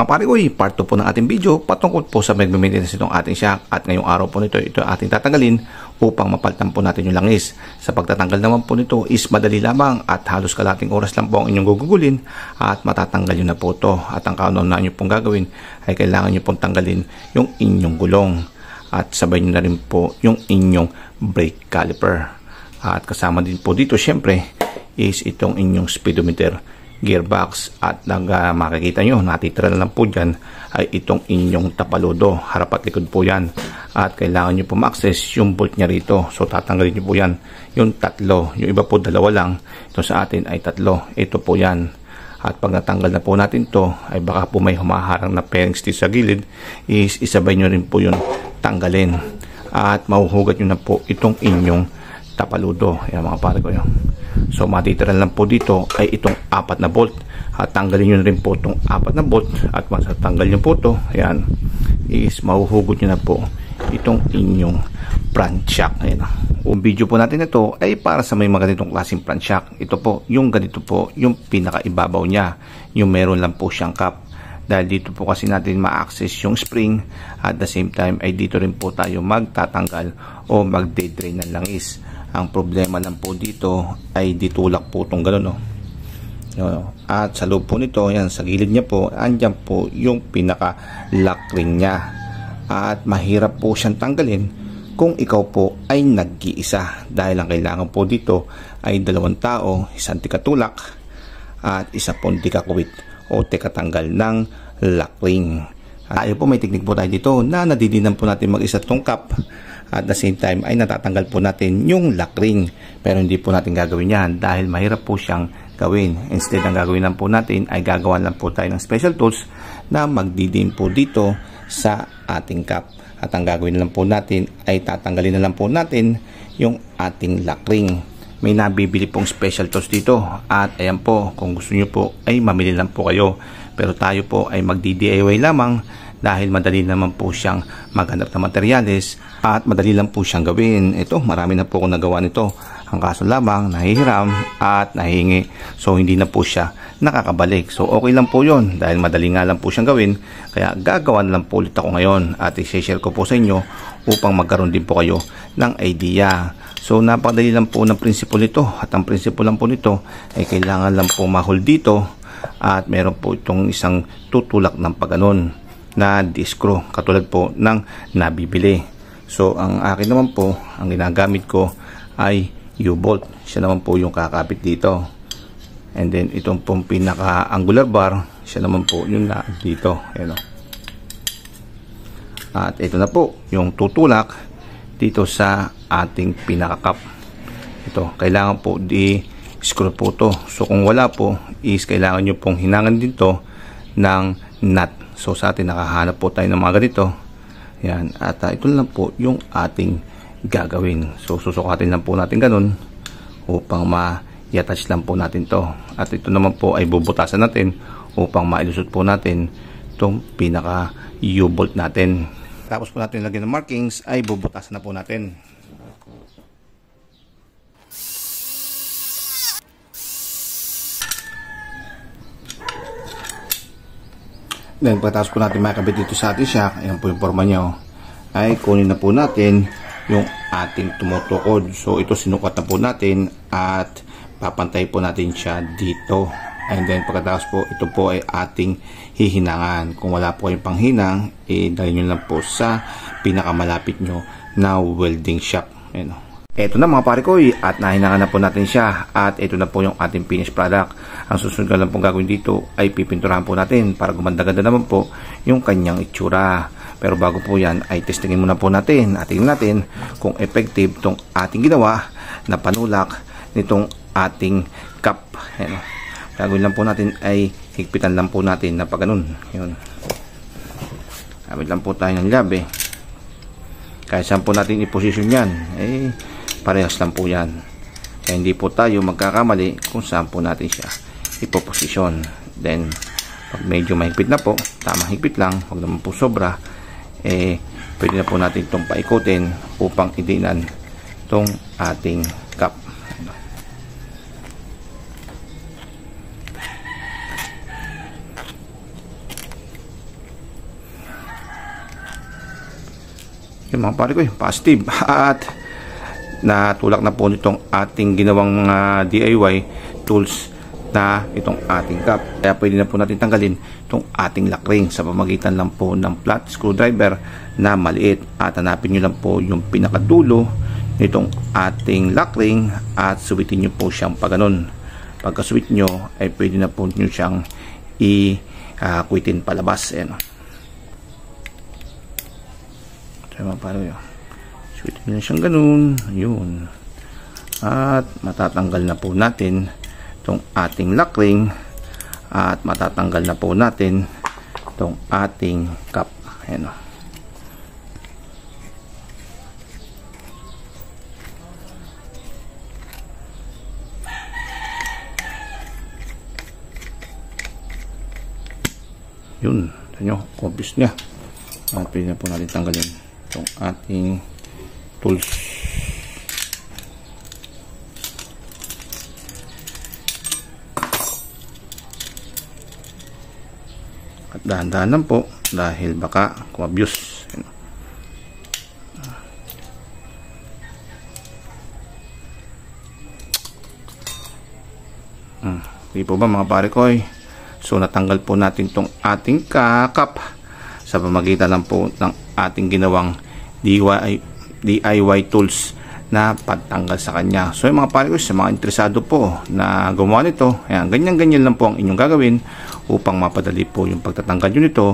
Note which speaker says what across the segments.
Speaker 1: mga pare ko, part 2 po ng ating video patungkol po sa maintenance itong ating shock, at ngayong araw po nito, ito ating tatanggalin upang mapalitan po natin yung langis. Sa pagtatanggal naman po nito is madali lamang at halos kalating oras lang po ang inyong gugugulin at matatanggal nyo na po ito. At ang kauna-una nyo pong gagawin ay kailangan nyo pong tanggalin yung inyong gulong at sabay nyo na rin po yung inyong brake caliper. At kasama din po dito syempre is itong inyong speedometer, gearbox, at makikita nyo natitira na lang po dyan ay itong inyong tapaludo, harap at likod po yan, at kailangan nyo po ma-access yung bolt nya rito. So tatanggalin nyo po yan, yung tatlo, yung iba po dalawa lang, ito sa atin ay tatlo, ito po yan. At pag natanggal na po natin to ay baka po may humaharang na fairing stitch sa gilid, is isabay nyo rin po yun tanggalin at mahuhugat nyo na po itong inyong tapaludo. Ayan mga pare ko yun. So matitira lang po dito ay itong 4 na bolt, at tanggalin nyo rin po itong 4 na bolt, at once tanggal nyo po ito, ayan, is mahuhugot nyo na po itong inyong front shock. Ayan. Ang video po natin ito ay para sa may mga ganitong klaseng front shock. Ito po, yung ganito po, yung pinakaibabaw nya, yung meron lang po siyang cap. Dahil dito po kasi natin ma-access yung spring, at the same time ay dito rin po tayo magtatanggal o mag-dedrain ng langis. Ang problema lang po dito ay ditulak po itong gano'n, no? At sa loob po nito, yan, sa gilid niya po, andyan po yung pinaka-lock ring niya. At mahirap po siyang tanggalin kung ikaw po ay nag-iisa. Dahil ang kailangan po dito ay 2 tao, isang tikatulak at isa pong tikakuwit o tikatanggal ng lock ring. Tayo po may teknik po tayo dito na nadidinan po natin mag-isa tong cap. At the same time ay natatanggal po natin yung lock ring, pero hindi po natin gagawin yan dahil mahirap po siyang gawin. Instead, ang gagawin lang po natin ay gagawa lang po tayo ng special tools na magdidin po dito sa ating cap. At ang gagawin lang po natin ay tatanggalin na lang po natin yung ating lock ring. May nabibili pong special tools dito, at ayan po, kung gusto nyo po ay mamili lang po kayo, pero tayo po ay magdi-DIY lamang dahil madali naman po siyang maghanap ng materyales at madali lang po siyang gawin. Ito, marami na po akong nagawa nito. Ang kaso lamang, nahihiram at nahihingi. So, hindi na po siya nakakabalik. So, okay lang po yon dahil madali nga lang po siyang gawin. Kaya, gagawan lang po ulit ako ngayon at i-share ko po sa inyo upang magkaroon din po kayo ng idea. So, napakadali lang po ng prinsipyo nito. At ang prinsipyo lang po nito ay kailangan lang po mahol dito at meron po itong isang tutulak ng pagganon na discro katulad po ng nabibili. So ang akin naman po, ang ginagamit ko ay U-bolt. Siya naman po yung kakapit dito. And then itong pong pinaka angular bar, siya naman po yung na dito. Ayan o. At ito na po yung tutulak dito sa ating pinaka cap. Ito, kailangan po di-screw po to. So kung wala po is kailangan nyo pong hinangan din to ng nut. So sa atin nakahanap po tayo ng mga ganito. Yan. At ito lang po yung ating gagawin. So susukatin lang po natin ganun upang ma-attach lang po natin to. At ito naman po ay bubutasan natin upang mailusot po natin itong pinaka U-bolt natin. Tapos po natin lagyan ng markings ay bubutasan na po natin. Then pagkatapos po natin makakabit dito sa ating shock, ayan po yung forma nyo, ay kunin na po natin yung ating tumutukod. So ito sinukat na po natin at papantay po natin siya dito. And then pagkatapos po, ito po ay ating hihinangan. Kung wala po kayong panghinang, dahil nyo lang po sa pinakamalapit nyo na welding shop. Ayan. Ito na mga pare ko, at nahinangan na po natin siya, at ito na po yung ating finished product. Ang susunod lang po gagawin dito ay pipinturahan po natin para gumanda-ganda naman po yung kanyang itsura. Pero bago po yan ay testingin muna po natin at tingnan natin kung effective itong ating ginawa na panulak nitong ating cap. Ayan. Gagawin lang po natin ay higpitan lang po natin na pagganon. Gamit lang po tayo ng labi. Kaya saan po natin i-position yan, parehas lang po yan. Kaya hindi po tayo magkakamali kung saan po natin siya ipoposisyon. Then pag medyo mahigpit na po, tamang higpit lang, huwag naman po sobra, pwede na po natin itong paikutin upang idinan itong ating cap. Yung mga pare ko, positive. At natulak na po nitong ating ginawang DIY tools na itong ating cap. Kaya pwede na po natin tanggalin itong ating lock ring sa pamagitan lang po ng flat screwdriver na maliit. At hanapin nyo lang po yung pinakadulo nitong ating lock ring at suwitin nyo po siyang paganon. Pagka suwit nyo ay pwede na po nyo siyang i-kwitin palabas. Ayan. Suwitin nyo siyang ganun. Ayun. At matatanggal na po natin itong ating lock ring at matatanggal na po natin itong ating cap. Ayan. Yun, ito nyo, obvious niya. At pwede na po natin tanggalin itong ating tools. At dahan-dahan lang po dahil baka kumabuse. Hindi po ba mga pare ko? So natanggal po natin itong ating cap sa pamagitan lang po ng ating ginawang DIY tools na pagtanggal sa kanya. So yung mga pare ko, sa mga interesado po na gumawa nito, ayan, ganyan-ganyan lang po ang inyong gagawin upang mapadali po yung pagtatanggal nyo nito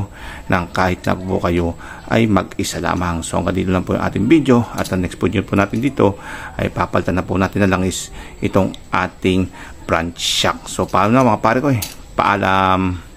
Speaker 1: nang kahit na po kayo ay mag-isa lamang. So hanggang dito lang po yung ating video at ang next video po natin dito ay papalitan na po natin na langis itong ating branch shock. So paano na mga pare ko, paalam.